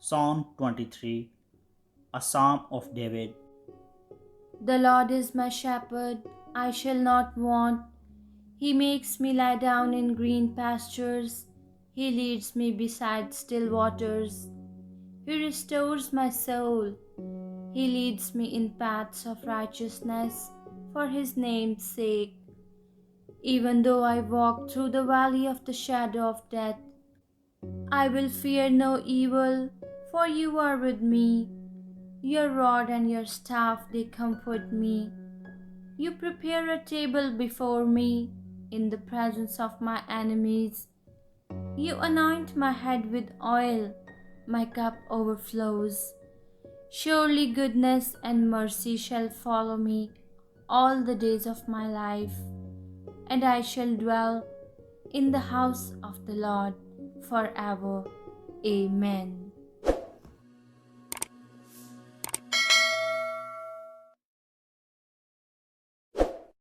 Psalm 23, a psalm of David. The Lord is my shepherd, I shall not want. He makes me lie down in green pastures. He leads me beside still waters. He restores my soul. He leads me in paths of righteousness for his name's sake. Even though I walk through the valley of the shadow of death, I will fear no evil, for you are with me. Your rod and your staff, they comfort me. You prepare a table before me in the presence of my enemies. You anoint my head with oil, my cup overflows. Surely goodness and mercy shall follow me all the days of my life, and I shall dwell in the house of the Lord forever. Amen.